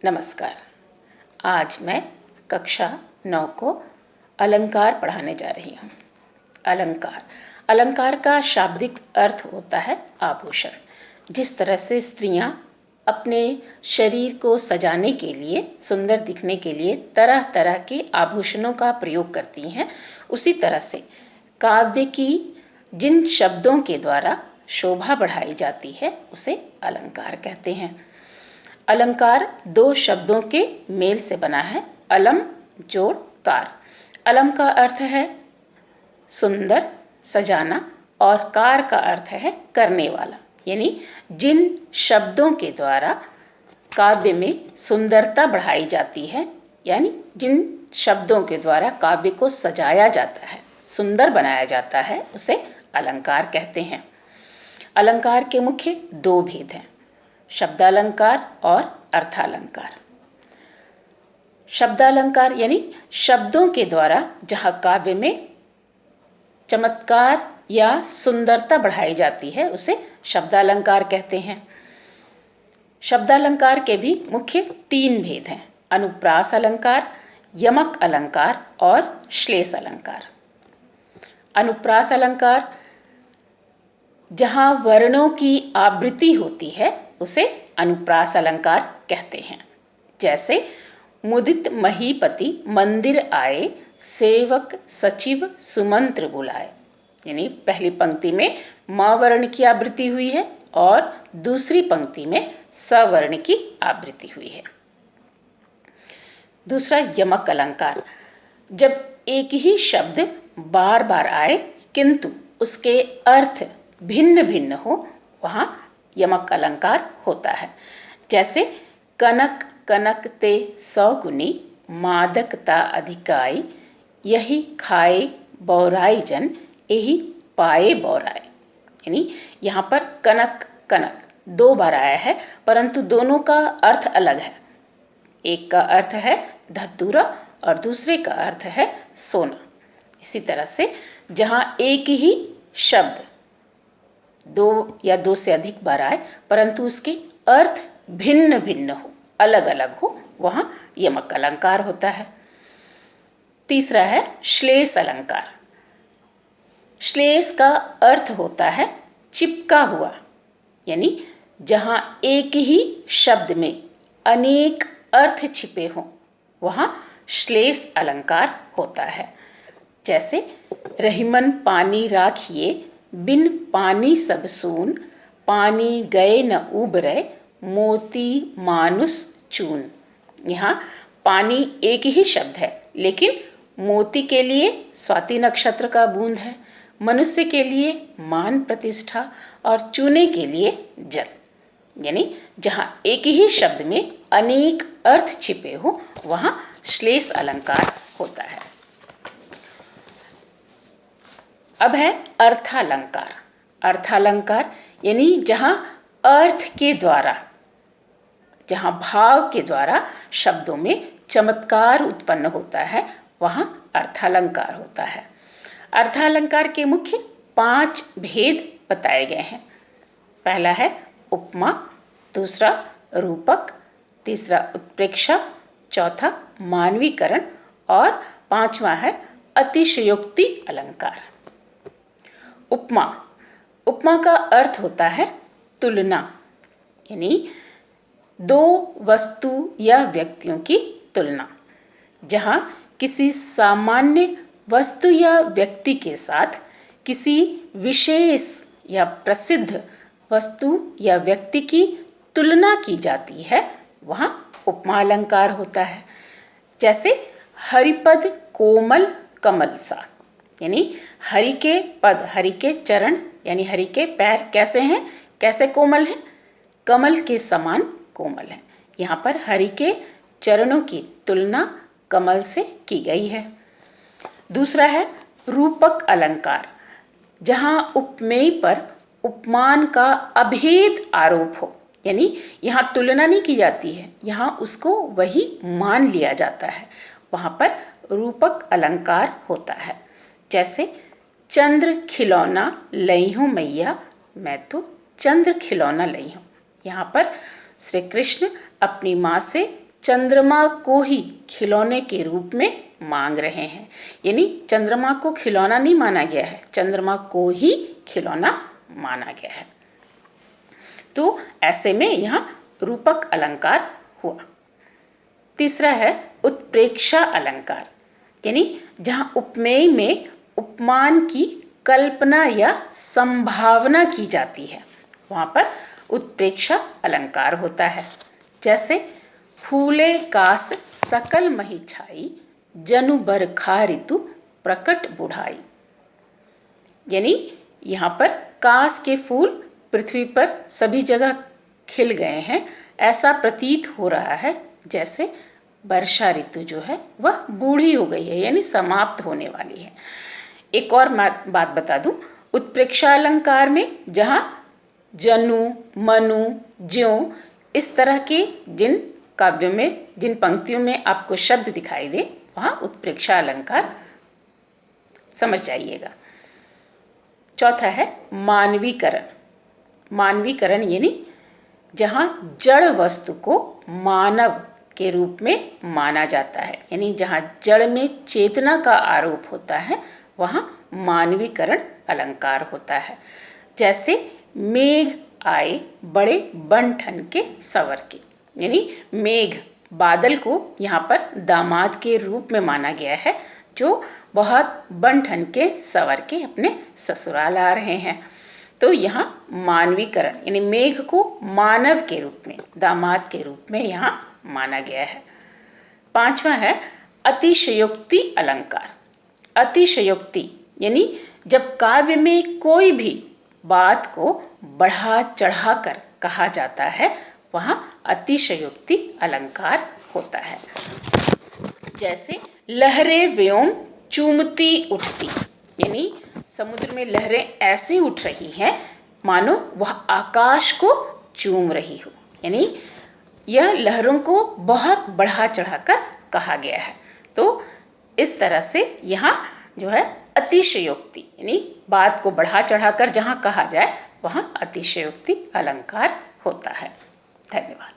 नमस्कार। आज मैं कक्षा 9 को अलंकार पढ़ाने जा रही हूँ। अलंकार का शाब्दिक अर्थ होता है आभूषण। जिस तरह से स्त्रियाँ अपने शरीर को सजाने के लिए, सुंदर दिखने के लिए तरह तरह के आभूषणों का प्रयोग करती हैं, उसी तरह से काव्य की जिन शब्दों के द्वारा शोभा बढ़ाई जाती है उसे अलंकार कहते हैं। अलंकार दो शब्दों के मेल से बना है, अलम जोड़ कार। अलम का अर्थ है सुंदर, सजाना, और कार का अर्थ है करने वाला। यानी जिन शब्दों के द्वारा काव्य में सुंदरता बढ़ाई जाती है, यानी जिन शब्दों के द्वारा काव्य को सजाया जाता है, सुंदर बनाया जाता है, उसे अलंकार कहते हैं। अलंकार के मुख्य दो भेद हैं, शब्दालंकार और अर्थालंकार। शब्दालंकार यानी शब्दों के द्वारा जहाँ काव्य में चमत्कार या सुंदरता बढ़ाई जाती है उसे शब्दालंकार कहते हैं। शब्दालंकार के भी मुख्य तीन भेद हैं, अनुप्रास अलंकार, यमक अलंकार और श्लेष अलंकार। अनुप्रास अलंकार जहाँ वर्णों की आवृत्ति होती है उसे अनुप्रास अलंकार कहते हैं। जैसे मुदित महीपति मंदिर आए, सेवक सचिव सुमंत्र बुलाए। यानी पहली पंक्ति में म वर्ण की आवृत्ति हुई है और दूसरी पंक्ति में स वर्ण की आवृत्ति हुई है। दूसरा यमक अलंकार, जब एक ही शब्द बार बार आए किंतु उसके अर्थ भिन्न भिन्न हो, वहाँ यमक अलंकार होता है। जैसे कनक कनक ते सौगुनी, मादकता अधिकाई, यही खाए बौराई जन, यही पाए बौराए। यानी यहाँ पर कनक कनक दो बार आया है, परंतु दोनों का अर्थ अलग है। एक का अर्थ है धतूरा और दूसरे का अर्थ है सोना। इसी तरह से जहाँ एक ही शब्द दो या दो से अधिक बार आए परंतु उसके अर्थ भिन्न भिन्न हो, अलग अलग हो, वहाँ यमक अलंकार होता है। तीसरा है श्लेष अलंकार। श्लेष का अर्थ होता है चिपका हुआ, यानी जहाँ एक ही शब्द में अनेक अर्थ छिपे हों, वहाँ श्लेष अलंकार होता है। जैसे रहीमन पानी राखिए, बिन पानी सब सून, पानी गए न उबरे, मोती मानुस चून। यहाँ पानी एक ही शब्द है, लेकिन मोती के लिए स्वाति नक्षत्र का बूंद है, मनुष्य के लिए मान प्रतिष्ठा और चूने के लिए जल। यानी जहाँ एक ही शब्द में अनेक अर्थ छिपे हो, वहाँ श्लेष अलंकार होता है। अब है अर्थालंकार। अर्थालंकार यानी जहाँ अर्थ के द्वारा, जहाँ भाव के द्वारा शब्दों में चमत्कार उत्पन्न होता है, वहाँ अर्थालंकार होता है। अर्थालंकार के मुख्य 5 भेद बताए गए हैं। पहला है उपमा, दूसरा रूपक, तीसरा उत्प्रेक्षा, चौथा मानवीकरण और पांचवा है अतिशयोक्ति अलंकार। उपमा, उपमा का अर्थ होता है तुलना, यानी दो वस्तु या व्यक्तियों की तुलना। जहाँ किसी सामान्य वस्तु या व्यक्ति के साथ किसी विशेष या प्रसिद्ध वस्तु या व्यक्ति की तुलना की जाती है, वहाँ उपमा अलंकार होता है। जैसे हरिपद कोमल कमल सा, यानी हरि के पद, हरि के चरण यानी हरि के पैर कैसे हैं, कैसे कोमल हैं, कमल के समान कोमल हैं। यहाँ पर हरि के चरणों की तुलना कमल से की गई है। दूसरा है रूपक अलंकार, जहाँ उपमेय पर उपमान का अभेद आरोप हो, यानी यहाँ तुलना नहीं की जाती है, यहाँ उसको वही मान लिया जाता है, वहाँ पर रूपक अलंकार होता है। जैसे चंद्र खिलौना लई हूँ मैया, मैं तो चंद्र खिलौना लई हूँ। यहाँ पर श्री कृष्ण अपनी माँ से चंद्रमा को ही खिलौने के रूप में मांग रहे हैं। यानी चंद्रमा को खिलौना नहीं माना गया है, चंद्रमा को ही खिलौना माना गया है। तो ऐसे में यहाँ रूपक अलंकार हुआ। तीसरा है उत्प्रेक्षा अलंकार, यानी जहाँ उपमेय में उपमान की कल्पना या संभावना की जाती है, वहाँ पर उत्प्रेक्षा अलंकार होता है। जैसे फूले कास सकल मही छाई, जनु बरखा ऋतु प्रकट बुढ़ाई। यानी यहाँ पर कास के फूल पृथ्वी पर सभी जगह खिल गए हैं, ऐसा प्रतीत हो रहा है जैसे वर्षा ऋतु जो है वह बूढ़ी हो गई है, यानी समाप्त होने वाली है। एक और बात बता दूं, उत्प्रेक्षा अलंकार में जहाँ जनु, मनु, ज्यों इस तरह के जिन काव्यों में, जिन पंक्तियों में आपको शब्द दिखाई दे, वहाँ उत्प्रेक्षा अलंकार समझ जाइएगा। चौथा है मानवीकरण। मानवीकरण यानी जहाँ जड़ वस्तु को मानव के रूप में माना जाता है, यानी जहाँ जड़ में चेतना का आरोप होता है, वहाँ मानवीकरण अलंकार होता है। जैसे मेघ आए बड़े बन ठन के सवर के, यानी मेघ बादल को यहाँ पर दामाद के रूप में माना गया है, जो बहुत बन ठन के सवर के अपने ससुराल आ रहे हैं। तो यहाँ मानवीकरण यानी मेघ को मानव के रूप में, दामाद के रूप में यहाँ माना गया है। पांचवा है अतिशयोक्ति अलंकार। अतिशयोक्ति यानी जब काव्य में कोई भी बात को बढ़ा चढ़ा कर कहा जाता है, वहाँ अतिशयोक्ति अलंकार होता है। जैसे लहरें व्योम चूमती उठती, यानी समुद्र में लहरें ऐसे उठ रही हैं मानो वह आकाश को चूम रही हो, यानी यह लहरों को बहुत बढ़ा चढ़ाकर कहा गया है। तो इस तरह से यहाँ जो है अतिशयोक्ति यानी बात को बढ़ा चढ़ाकर जहाँ कहा जाए, वहाँ अतिशयोक्ति अलंकार होता है। धन्यवाद।